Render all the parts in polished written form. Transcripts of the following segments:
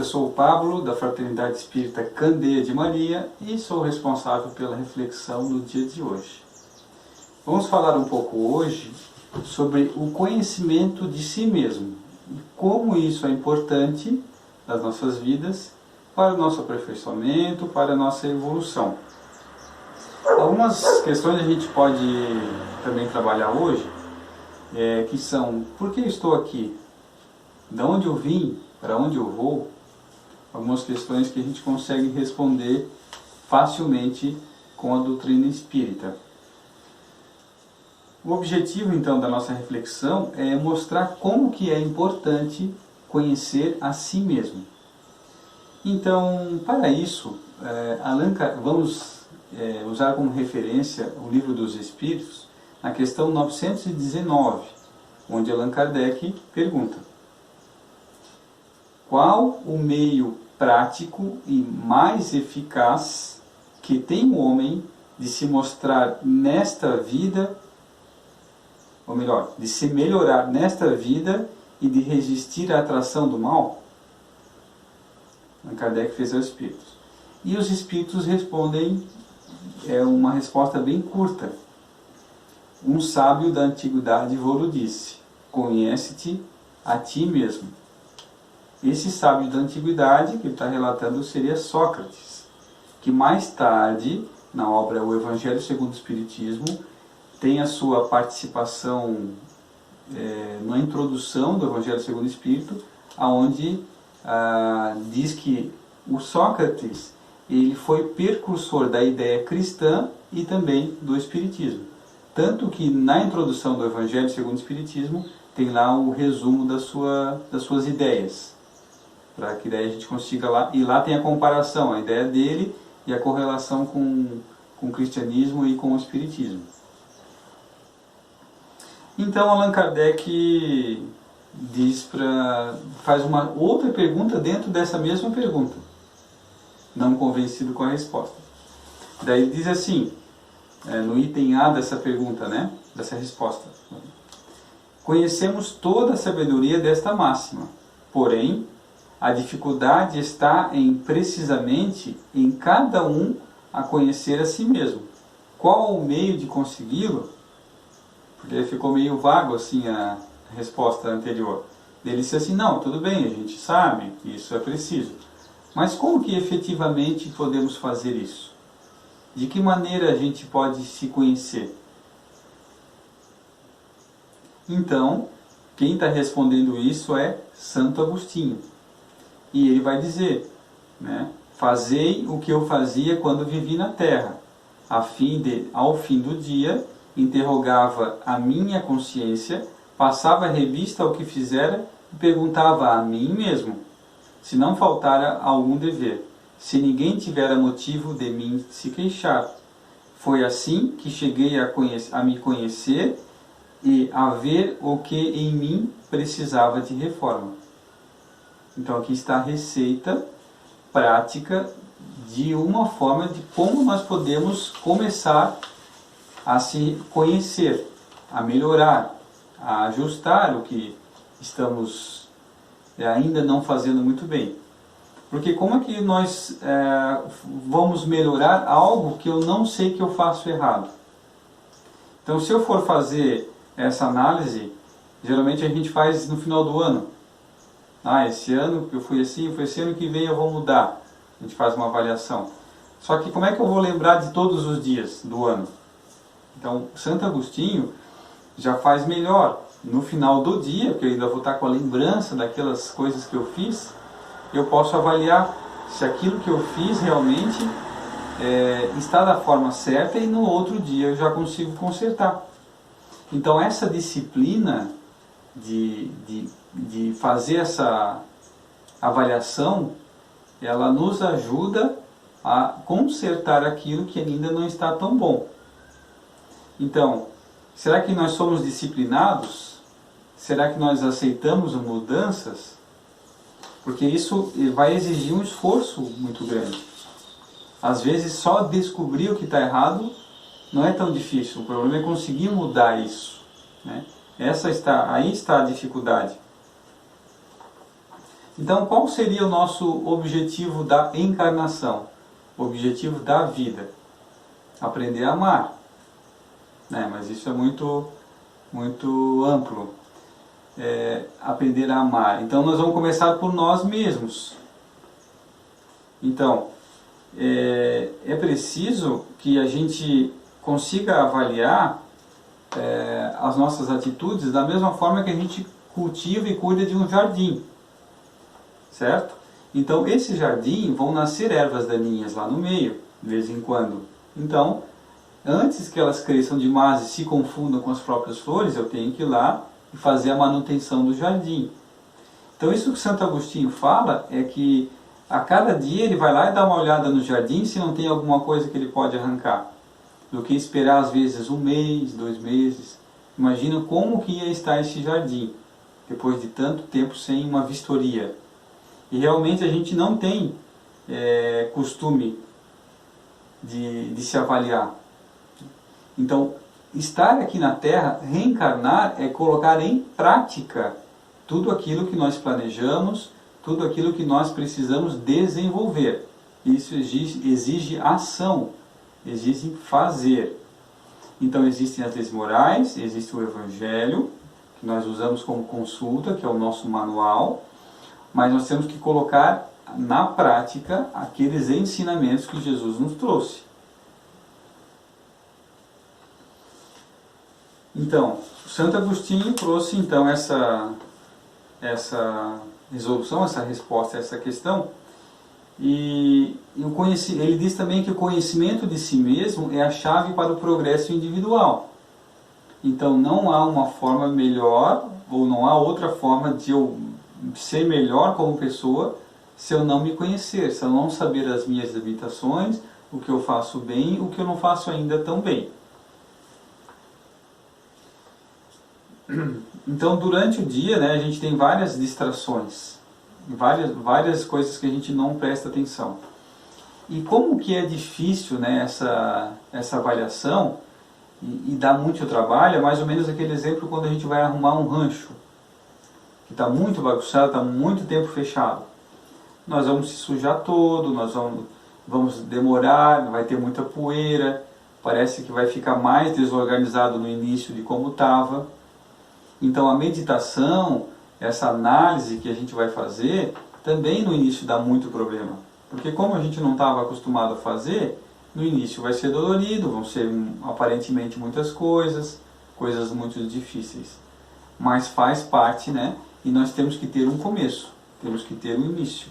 sou o Pablo, da Fraternidade Espírita Candeia de Maria, e sou responsável pela reflexão no dia de hoje. Vamos falar um pouco hoje sobre o conhecimento de si mesmo, e como isso é importante nas nossas vidas, para o nosso aperfeiçoamento, para a nossa evolução. Algumas questões a gente pode também trabalhar hoje, que são: por que eu estou aqui? De onde eu vim? Para onde eu vou? Algumas questões que a gente consegue responder facilmente com a doutrina espírita. O objetivo, então, da nossa reflexão é mostrar como que é importante conhecer a si mesmo. Então, para isso, vamos usar como referência o Livro dos Espíritos, na questão 919, onde Allan Kardec pergunta: qual o meio prático e mais eficaz que tem o homem de se mostrar nesta vida, ou melhor, de se melhorar nesta vida e de resistir à atração do mal? Allan Kardec fez aos Espíritos. E os Espíritos respondem uma resposta bem curta. Um sábio da antiguidade vô-lo disse: conhece-te a ti mesmo. Esse sábio da antiguidade que ele está relatando seria Sócrates, que mais tarde, na obra O Evangelho segundo o Espiritismo, tem a sua participação na introdução do Evangelho segundo o Espírito, onde diz que o Sócrates ele foi precursor da ideia cristã e também do Espiritismo. Tanto que na introdução do Evangelho segundo o Espiritismo tem lá o resumo das suas ideias, para que daí a gente consiga lá, e lá tem a comparação, a ideia dele e a correlação com o cristianismo e com o espiritismo. Então Allan Kardec faz uma outra pergunta dentro dessa mesma pergunta, não convencido com a resposta. Daí ele diz assim, no item A dessa pergunta, dessa resposta: conhecemos toda a sabedoria desta máxima, porém a dificuldade está precisamente em cada um a conhecer a si mesmo. Qual o meio de consegui-lo? Porque ficou meio vago assim a resposta anterior. Ele disse assim: não, tudo bem, a gente sabe que isso é preciso. Mas como que efetivamente podemos fazer isso? De que maneira a gente pode se conhecer? Então, quem está respondendo isso é Santo Agostinho. E ele vai dizer, fazei o que eu fazia quando vivi na terra, ao fim do dia, interrogava a minha consciência, passava revista ao que fizera e perguntava a mim mesmo, se não faltara algum dever, se ninguém tivera motivo de mim se queixar. Foi assim que cheguei a me conhecer e a ver o que em mim precisava de reforma. Então aqui está a receita prática de uma forma de como nós podemos começar a se conhecer, a melhorar, a ajustar o que estamos ainda não fazendo muito bem. Porque como é que nós vamos melhorar algo que eu não sei que eu faço errado? Então, se eu for fazer essa análise, geralmente a gente faz no final do ano. Esse ano eu fui assim, foi esse ano que vem eu vou mudar. A gente faz uma avaliação. Só que como é que eu vou lembrar de todos os dias do ano? Então, Santo Agostinho já faz melhor. No final do dia, porque eu ainda vou estar com a lembrança daquelas coisas que eu fiz, eu posso avaliar se aquilo que eu fiz realmente está da forma certa, e no outro dia eu já consigo consertar. Então essa disciplina de fazer essa avaliação, ela nos ajuda a consertar aquilo que ainda não está tão bom. Então, será que nós somos disciplinados? Será que nós aceitamos mudanças? Porque isso vai exigir um esforço muito grande. Às vezes só descobrir o que está errado não é tão difícil. O problema é conseguir mudar isso, Aí está a dificuldade. Então, qual seria o nosso objetivo da encarnação? O objetivo da vida? Aprender a amar. Né? Mas isso é muito amplo. Aprender a amar. Então, nós vamos começar por nós mesmos. Então, é preciso que a gente consiga avaliar as nossas atitudes da mesma forma que a gente cultiva e cuida de um jardim, certo? Então, esse jardim vão nascer ervas daninhas lá no meio, de vez em quando. Então, antes que elas cresçam demais e se confundam com as próprias flores, eu tenho que ir lá e fazer a manutenção do jardim. Então, isso que Santo Agostinho fala é que a cada dia ele vai lá e dá uma olhada no jardim se não tem alguma coisa que ele pode arrancar, do que esperar às vezes 1 mês, 2 meses. Imagina como que ia estar esse jardim depois de tanto tempo sem uma vistoria. E realmente a gente não tem costume de se avaliar. Então, estar aqui na Terra, reencarnar, é colocar em prática tudo aquilo que nós planejamos, tudo aquilo que nós precisamos desenvolver. Isso exige ação, exige fazer. Então existem as leis morais, existe o Evangelho, que nós usamos como consulta, que é o nosso manual, mas nós temos que colocar na prática aqueles ensinamentos que Jesus nos trouxe. Então, Santo Agostinho trouxe então essa resolução, essa resposta a essa questão, e ele diz também que o conhecimento de si mesmo é a chave para o progresso individual. Então não há uma forma melhor, ou não há outra forma de eu ser melhor como pessoa se eu não me conhecer, se eu não saber as minhas limitações, o que eu faço bem, o que eu não faço ainda tão bem. Então, durante o dia, né, a gente tem várias distrações, várias coisas que a gente não presta atenção. E como que é difícil, né, essa avaliação e dá muito trabalho, é mais ou menos aquele exemplo quando a gente vai arrumar um rancho, que está muito bagunçado, está muito tempo fechado. Nós vamos se sujar todo, nós vamos demorar, vai ter muita poeira, parece que vai ficar mais desorganizado no início de como estava. Então a meditação, essa análise que a gente vai fazer, também no início dá muito problema. Porque como a gente não estava acostumado a fazer, no início vai ser dolorido, vão ser aparentemente muitas coisas muito difíceis. Mas faz parte, né? E nós temos que ter um começo, temos que ter um início.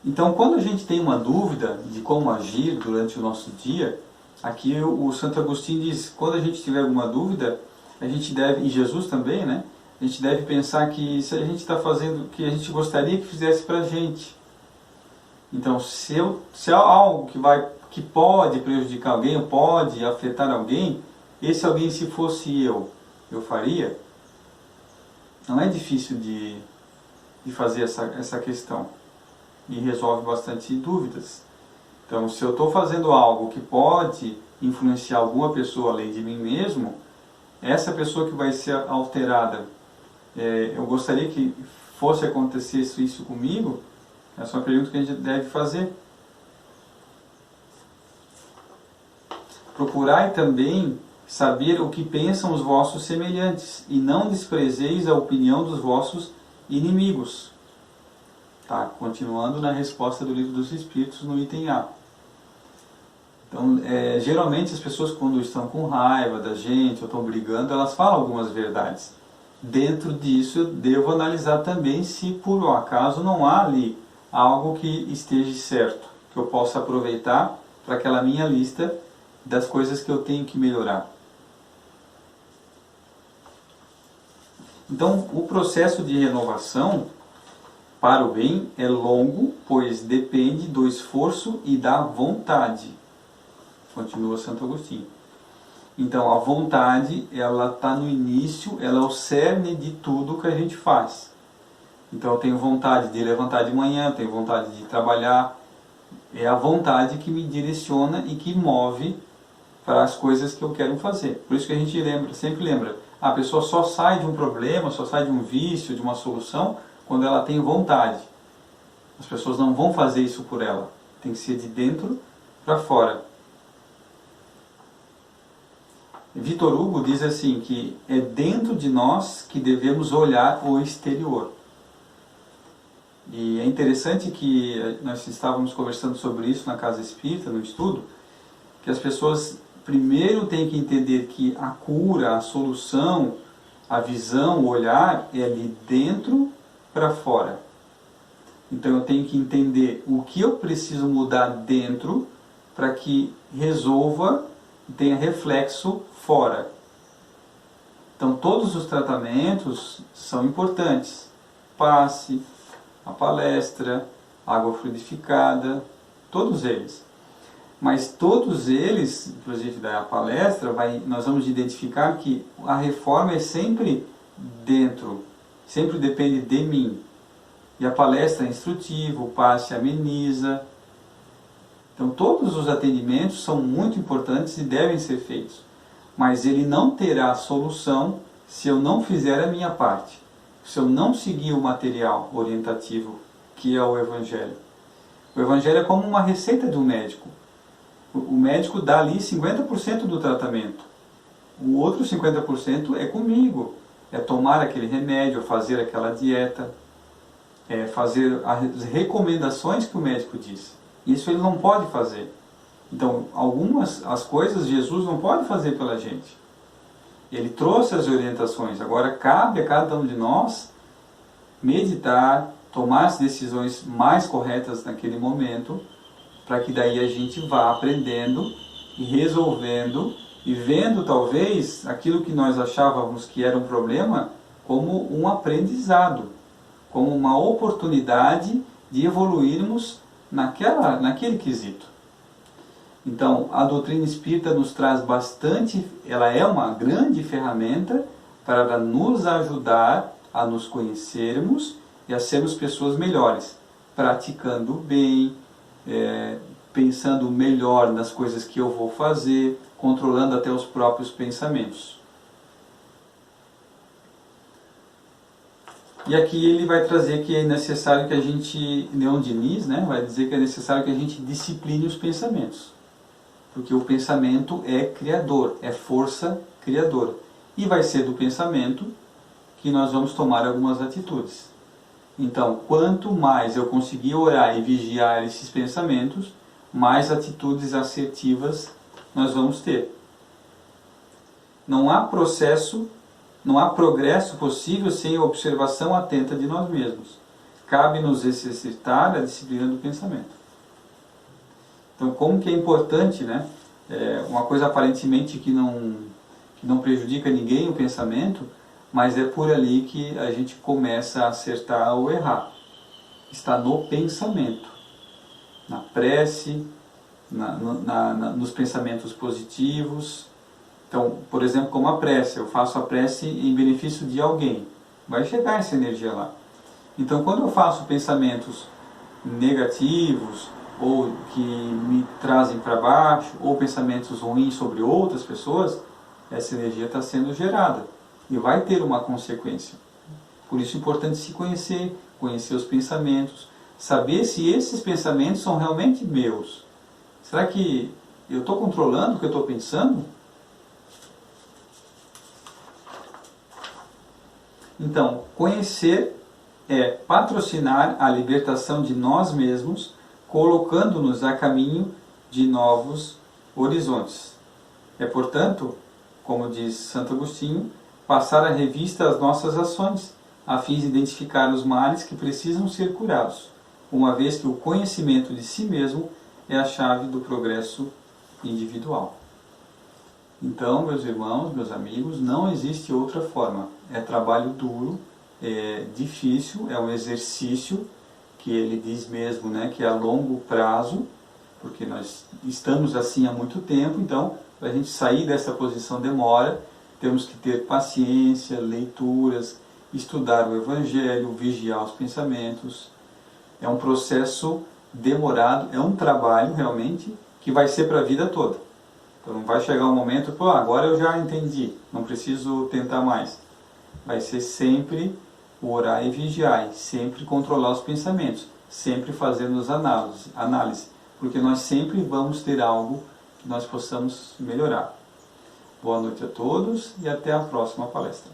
Então, quando a gente tem uma dúvida de como agir durante o nosso dia, aqui o Santo Agostinho diz, quando a gente tiver alguma dúvida, a gente deve, e Jesus também, né? A gente deve pensar que se a gente está fazendo o que a gente gostaria que fizesse para a gente. Então, se há algo que pode prejudicar alguém, ou pode afetar alguém, esse alguém, se fosse eu faria? Não é difícil de fazer essa questão. E resolve bastante dúvidas. Então, se eu estou fazendo algo que pode influenciar alguma pessoa além de mim mesmo, essa pessoa que vai ser alterada, eu gostaria que fosse acontecer isso comigo? Essa é uma pergunta que a gente deve fazer. Procurai também saber o que pensam os vossos semelhantes, e não desprezeis a opinião dos vossos inimigos. Tá, continuando na resposta do Livro dos Espíritos, no item A. Então, geralmente as pessoas, quando estão com raiva da gente, ou estão brigando, elas falam algumas verdades. Dentro disso, eu devo analisar também se por um acaso não há ali algo que esteja certo, que eu possa aproveitar para aquela minha lista das coisas que eu tenho que melhorar. Então, o processo de renovação para o bem é longo, pois depende do esforço e da vontade. Continua Santo Agostinho. Então, a vontade, ela está no início, ela é o cerne de tudo que a gente faz. Então, eu tenho vontade de levantar de manhã, tenho vontade de trabalhar. É a vontade que me direciona e que move para as coisas que eu quero fazer. Por isso que a gente sempre lembra, a pessoa só sai de um problema, só sai de um vício, de uma solução, quando ela tem vontade. As pessoas não vão fazer isso por ela. Tem que ser de dentro para fora. Vitor Hugo diz assim, que é dentro de nós que devemos olhar o exterior. E é interessante que nós estávamos conversando sobre isso na Casa Espírita, no estudo, que as pessoas primeiro têm que entender que a cura, a solução, a visão, o olhar é de dentro para fora. Então eu tenho que entender o que eu preciso mudar dentro para que resolva e tenha reflexo fora. Então todos os tratamentos são importantes. Passe, a palestra, água fluidificada, todos eles. Mas todos eles, inclusive da palestra, nós vamos identificar que a reforma é sempre dentro, sempre depende de mim. E a palestra é instrutiva, o passe ameniza. Então todos os atendimentos são muito importantes e devem ser feitos. Mas ele não terá solução se eu não fizer a minha parte. Se eu não seguir o material orientativo, que é o Evangelho. O Evangelho é como uma receita de um médico. O médico dá ali 50% do tratamento. O outro 50% é comigo. É tomar aquele remédio, fazer aquela dieta, fazer as recomendações que o médico diz. Isso ele não pode fazer. Então, as coisas Jesus não pode fazer pela gente. Ele trouxe as orientações. Agora cabe a cada um de nós meditar, tomar as decisões mais corretas naquele momento, para que daí a gente vá aprendendo e resolvendo e vendo talvez aquilo que nós achávamos que era um problema como um aprendizado, como uma oportunidade de evoluirmos naquele quesito. Então, a doutrina espírita nos traz bastante, ela é uma grande ferramenta para nos ajudar a nos conhecermos e a sermos pessoas melhores, praticando bem, pensando melhor nas coisas que eu vou fazer, controlando até os próprios pensamentos. E aqui ele vai trazer que é necessário que a gente, Leon Diniz, vai dizer que é necessário que a gente discipline os pensamentos. Porque o pensamento é criador, é força criadora. E vai ser do pensamento que nós vamos tomar algumas atitudes. Então, quanto mais eu conseguir orar e vigiar esses pensamentos, mais atitudes assertivas nós vamos ter. Não há progresso possível sem a observação atenta de nós mesmos. Cabe nos exercitar a disciplina do pensamento. Então, como que é importante, uma coisa aparentemente que não prejudica ninguém, o pensamento, mas é por ali que a gente começa a acertar ou errar. Está no pensamento, na prece, nos pensamentos positivos. Então, por exemplo, como a prece, eu faço a prece em benefício de alguém, vai chegar essa energia lá. Então, quando eu faço pensamentos negativos, ou que me trazem para baixo, ou pensamentos ruins sobre outras pessoas, essa energia está sendo gerada e vai ter uma consequência. Por isso é importante se conhecer os pensamentos, saber se esses pensamentos são realmente meus. Será que eu estou controlando o que eu estou pensando? Então, conhecer é patrocinar a libertação de nós mesmos, colocando-nos a caminho de novos horizontes. É, portanto, como diz Santo Agostinho, passar a revista às nossas ações, a fim de identificar os males que precisam ser curados, uma vez que o conhecimento de si mesmo é a chave do progresso individual. Então, meus irmãos, meus amigos, não existe outra forma. É trabalho duro, é difícil, é um exercício que ele diz mesmo, que é a longo prazo, porque nós estamos assim há muito tempo, então, para a gente sair dessa posição demora, temos que ter paciência, leituras, estudar o Evangelho, vigiar os pensamentos. É um processo demorado, é um trabalho realmente que vai ser para a vida toda. Então não vai chegar um momento, pô, agora eu já entendi, não preciso tentar mais. Vai ser sempre o orar e vigiar, sempre controlar os pensamentos, sempre fazendo as análises, porque nós sempre vamos ter algo que nós possamos melhorar. Boa noite a todos e até a próxima palestra.